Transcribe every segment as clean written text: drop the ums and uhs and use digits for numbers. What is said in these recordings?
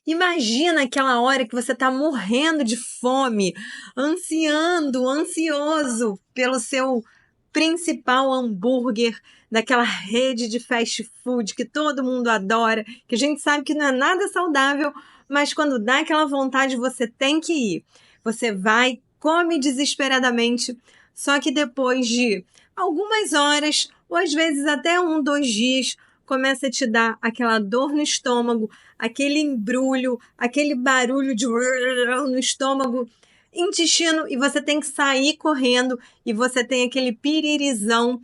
Imagina aquela hora que você está morrendo de fome, ansioso pelo seu principal hambúrguer daquela rede de fast food que todo mundo adora, que a gente sabe que não é nada saudável, mas quando dá aquela vontade você tem que ir. Você vai, come desesperadamente, só que depois de algumas horas, ou às vezes até 1, 2 dias, começa a te dar aquela dor no estômago, aquele embrulho, aquele barulho de no estômago, intestino, e você tem que sair correndo e você tem aquele piririzão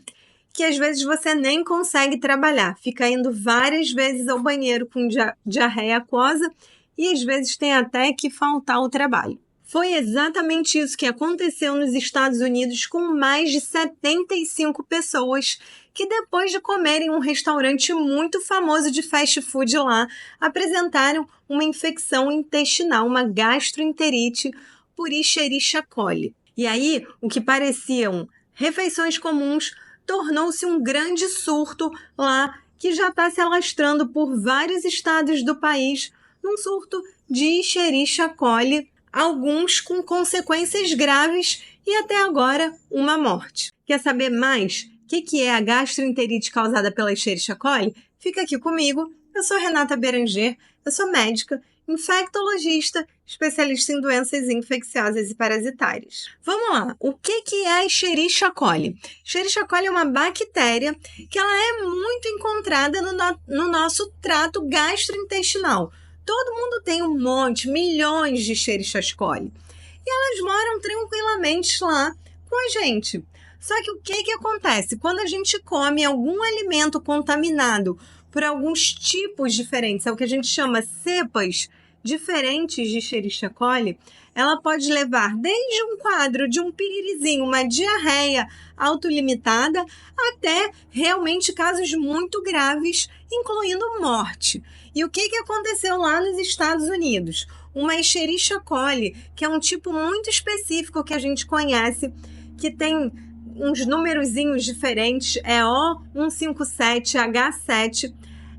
que às vezes você nem consegue trabalhar. Fica indo várias vezes ao banheiro com diarreia aquosa e às vezes tem até que faltar ao trabalho. Foi exatamente isso que aconteceu nos Estados Unidos com mais de 75 pessoas que, depois de comerem em um restaurante muito famoso de fast food lá, apresentaram uma infecção intestinal, uma gastroenterite por Escherichia coli. E aí, o que pareciam refeições comuns tornou-se um grande surto lá que já está se alastrando por vários estados do país, num surto de Escherichia coli, alguns com consequências graves e até agora uma morte. Quer saber mais o que é a gastroenterite causada pela Escherichia coli? Fica aqui comigo. Eu sou Renata Beranger, eu sou médica, infectologista, especialista em doenças infecciosas e parasitárias. Vamos lá, o que é a Escherichia coli? Escherichia coli é uma bactéria que ela é muito encontrada no nosso trato gastrointestinal. Todo mundo tem um monte, milhões de Escherichia coli. E elas moram tranquilamente lá com a gente. Só que o que acontece? Quando a gente come algum alimento contaminado por alguns tipos diferentes, é o que a gente chama cepas diferentes de Escherichia coli, ela pode levar desde um quadro de um piririzinho, uma diarreia autolimitada, até realmente casos muito graves, incluindo morte. E o que aconteceu lá nos Estados Unidos? Uma Escherichia coli, que é um tipo muito específico que a gente conhece, que tem uns numerozinhos diferentes, é O157H7.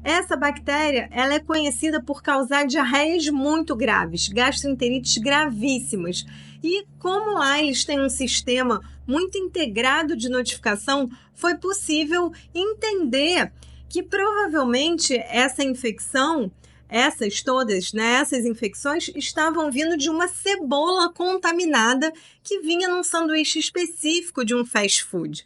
Essa bactéria ela é conhecida por causar diarreias muito graves, gastroenterites gravíssimas. E como lá eles têm um sistema muito integrado de notificação, foi possível entender que provavelmente essa infecção, essas infecções estavam vindo de uma cebola contaminada que vinha num sanduíche específico de um fast food.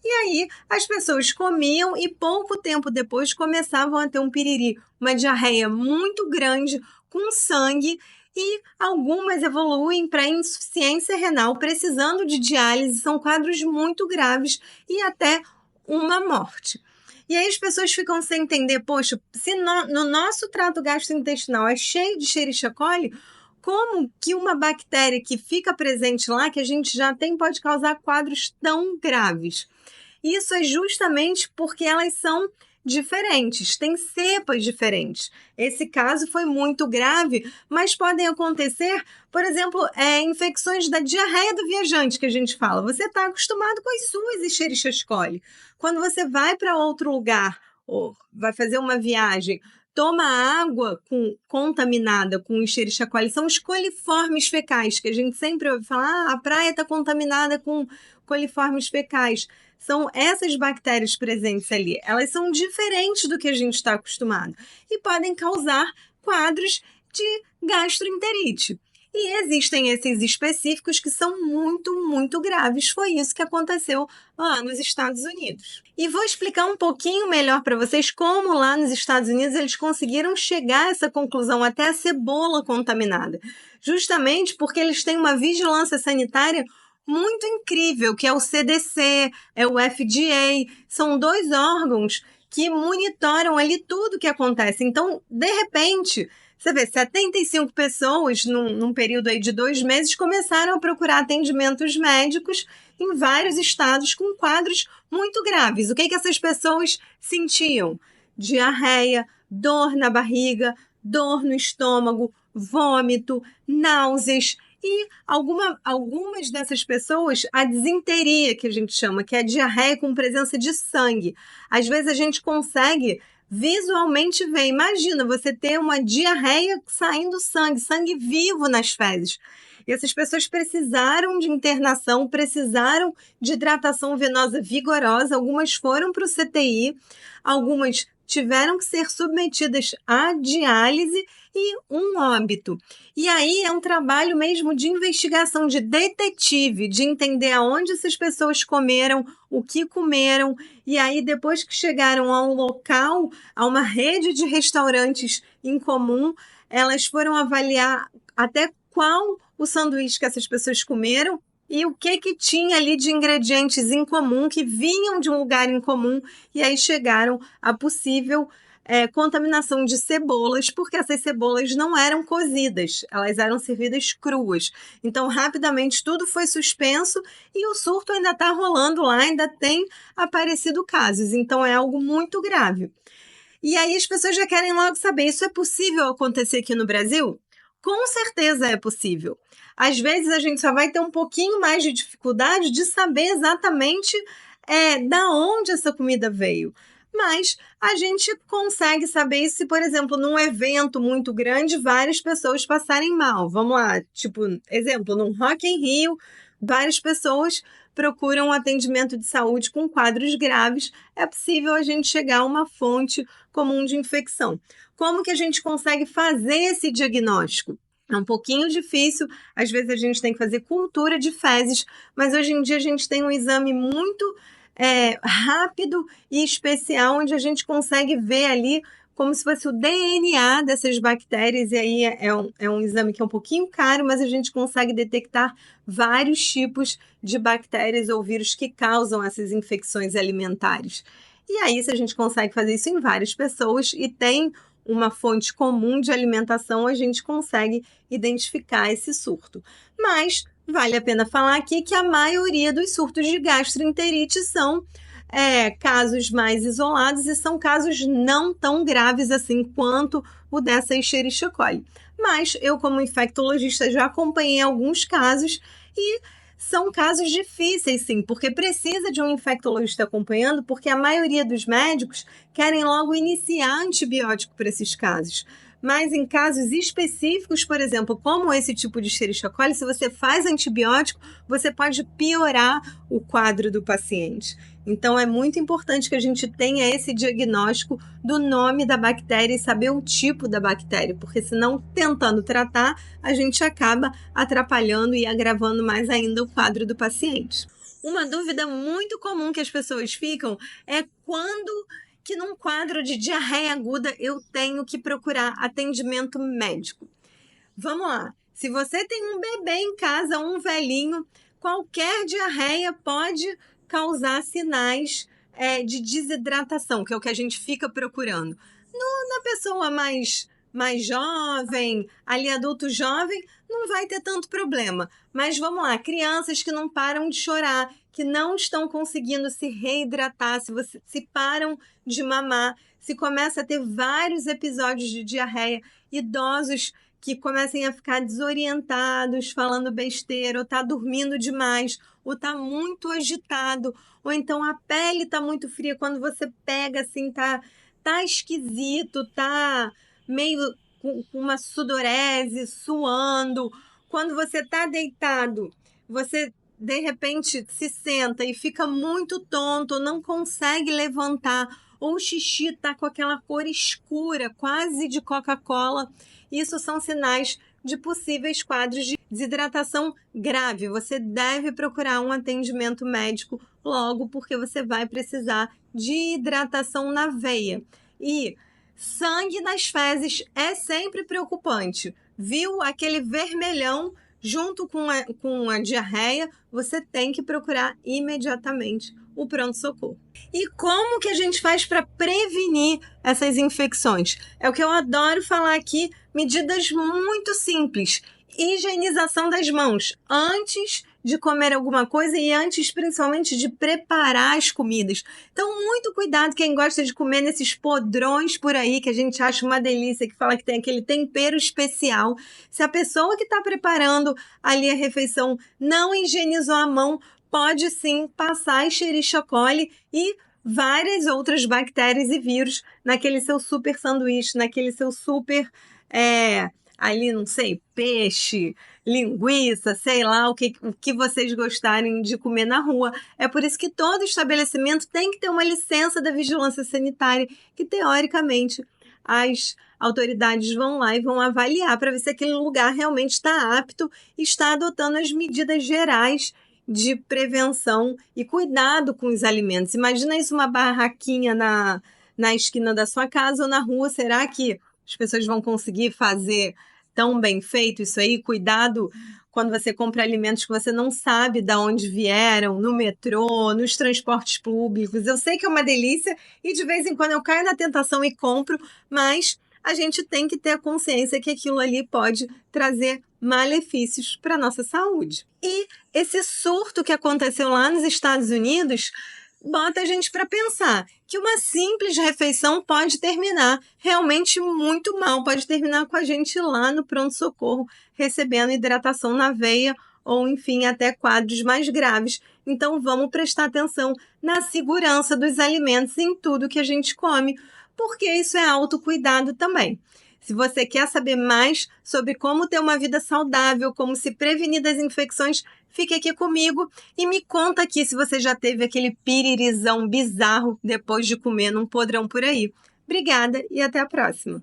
E aí as pessoas comiam e pouco tempo depois começavam a ter um piriri, uma diarreia muito grande com sangue, e algumas evoluem para insuficiência renal, precisando de diálise, são quadros muito graves e até uma morte. E aí as pessoas ficam sem entender, poxa, se no nosso trato gastrointestinal é cheio de Escherichia coli, como que uma bactéria que fica presente lá, que a gente já tem, pode causar quadros tão graves? Isso é justamente porque elas são diferentes, têm cepas diferentes. Esse caso foi muito grave, mas podem acontecer, por exemplo, infecções da diarreia do viajante, que a gente fala. Você está acostumado com as suas Escherichia coli. Quando você vai para outro lugar, ou vai fazer uma viagem, toma água contaminada com Escherichia coli, são os coliformes fecais, que a gente sempre ouve falar, a praia está contaminada com coliformes fecais. São essas bactérias presentes ali. Elas são diferentes do que a gente está acostumado e podem causar quadros de gastroenterite. E existem esses específicos que são muito, muito graves. Foi isso que aconteceu lá nos Estados Unidos. E vou explicar um pouquinho melhor para vocês como lá nos Estados Unidos eles conseguiram chegar a essa conclusão, até a cebola contaminada. Justamente porque eles têm uma vigilância sanitária muito incrível, que é o CDC, é o FDA, são 2 órgãos que monitoram ali tudo que acontece. Então, de repente, você vê, 75 pessoas num período aí de 2 meses começaram a procurar atendimentos médicos em vários estados com quadros muito graves. O que essas pessoas sentiam? Diarreia, dor na barriga, dor no estômago, vômito, náuseas. E algumas dessas pessoas, a disenteria, que a gente chama, que é a diarreia com presença de sangue. Às vezes a gente consegue visualmente vê. Imagina você ter uma diarreia saindo sangue vivo nas fezes. E essas pessoas precisaram de internação, precisaram de hidratação venosa vigorosa, algumas foram para o CTI, algumas tiveram que ser submetidas à diálise e um óbito. E aí é um trabalho mesmo de investigação, de detetive, de entender aonde essas pessoas comeram, o que comeram, e aí depois que chegaram a um local, a uma rede de restaurantes em comum, elas foram avaliar até qual o sanduíche que essas pessoas comeram e o que tinha ali de ingredientes em comum, que vinham de um lugar em comum, e aí chegaram a possível contaminação de cebolas, porque essas cebolas não eram cozidas, elas eram servidas cruas. Então, rapidamente, tudo foi suspenso e o surto ainda está rolando lá, ainda tem aparecido casos. Então, é algo muito grave. E aí as pessoas já querem logo saber, isso é possível acontecer aqui no Brasil? Com certeza é possível. Às vezes a gente só vai ter um pouquinho mais de dificuldade de saber exatamente da onde essa comida veio. Mas a gente consegue saber isso se, por exemplo, num evento muito grande, várias pessoas passarem mal. Vamos lá, tipo, exemplo, num Rock in Rio, várias pessoas procuram atendimento de saúde com quadros graves, é possível a gente chegar a uma fonte comum de infecção. Como que a gente consegue fazer esse diagnóstico? É um pouquinho difícil, às vezes a gente tem que fazer cultura de fezes, mas hoje em dia a gente tem um exame muito rápido e especial, onde a gente consegue ver ali como se fosse o DNA dessas bactérias, e aí é um exame que é um pouquinho caro, mas a gente consegue detectar vários tipos de bactérias ou vírus que causam essas infecções alimentares. E aí, se a gente consegue fazer isso em várias pessoas e tem uma fonte comum de alimentação, a gente consegue identificar esse surto. Mas vale a pena falar aqui que a maioria dos surtos de gastroenterite são casos mais isolados e são casos não tão graves assim quanto o dessa Escherichia coli. Mas eu, como infectologista, já acompanhei alguns casos e são casos difíceis, sim, porque precisa de um infectologista acompanhando, porque a maioria dos médicos querem logo iniciar antibiótico para esses casos. Mas em casos específicos, por exemplo, como esse tipo de Escherichia coli, se você faz antibiótico, você pode piorar o quadro do paciente. Então, é muito importante que a gente tenha esse diagnóstico do nome da bactéria e saber o tipo da bactéria, porque senão, tentando tratar, a gente acaba atrapalhando e agravando mais ainda o quadro do paciente. Uma dúvida muito comum que as pessoas ficam é quando que num quadro de diarreia aguda eu tenho que procurar atendimento médico. Vamos lá. Se você tem um bebê em casa, um velhinho, qualquer diarreia pode causar sinais de desidratação, que é o que a gente fica procurando. Na pessoa mais jovem, ali adulto jovem, não vai ter tanto problema. Mas vamos lá, crianças que não param de chorar, que não estão conseguindo se reidratar, se param de mamar, se começa a ter vários episódios de diarreia, idosos que comecem a ficar desorientados, falando besteira, ou tá dormindo demais, ou tá muito agitado, ou então a pele tá muito fria, quando você pega assim, tá esquisito, tá meio com uma sudorese, suando. Quando você tá deitado, você de repente se senta e fica muito tonto, não consegue levantar, ou o xixi tá com aquela cor escura, quase de Coca-Cola. Isso são sinais de possíveis quadros de desidratação grave. Você deve procurar um atendimento médico logo, porque você vai precisar de hidratação na veia. E sangue nas fezes é sempre preocupante. Viu aquele vermelhão junto com a diarreia, você tem que procurar imediatamente o pronto-socorro. E como que a gente faz para prevenir essas infecções? É o que eu adoro falar aqui, medidas muito simples. Higienização das mãos antes de comer alguma coisa e antes, principalmente, de preparar as comidas. Então, muito cuidado quem gosta de comer nesses podrões por aí, que a gente acha uma delícia, que fala que tem aquele tempero especial. Se a pessoa que está preparando ali a refeição não higienizou a mão, pode sim passar Escherichia coli e várias outras bactérias e vírus naquele seu super sanduíche, naquele seu super, ali, não sei, peixe, linguiça, sei lá, o que vocês gostarem de comer na rua. É por isso que todo estabelecimento tem que ter uma licença da vigilância sanitária, que teoricamente as autoridades vão lá e vão avaliar para ver se aquele lugar realmente está apto e está adotando as medidas gerais de prevenção e cuidado com os alimentos. Imagina isso, uma barraquinha na esquina da sua casa ou na rua. Será que as pessoas vão conseguir fazer tão bem feito isso aí? Cuidado quando você compra alimentos que você não sabe de onde vieram, no metrô, nos transportes públicos. Eu sei que é uma delícia e de vez em quando eu caio na tentação e compro, mas a gente tem que ter a consciência que aquilo ali pode trazer malefícios para a nossa saúde. E esse surto que aconteceu lá nos Estados Unidos bota a gente para pensar que uma simples refeição pode terminar realmente muito mal, pode terminar com a gente lá no pronto-socorro recebendo hidratação na veia ou, enfim, até quadros mais graves. Então, vamos prestar atenção na segurança dos alimentos em tudo que a gente come, porque isso é autocuidado também. Se você quer saber mais sobre como ter uma vida saudável, como se prevenir das infecções, fique aqui comigo e me conta aqui se você já teve aquele piririzão bizarro depois de comer num podrão por aí. Obrigada e até a próxima!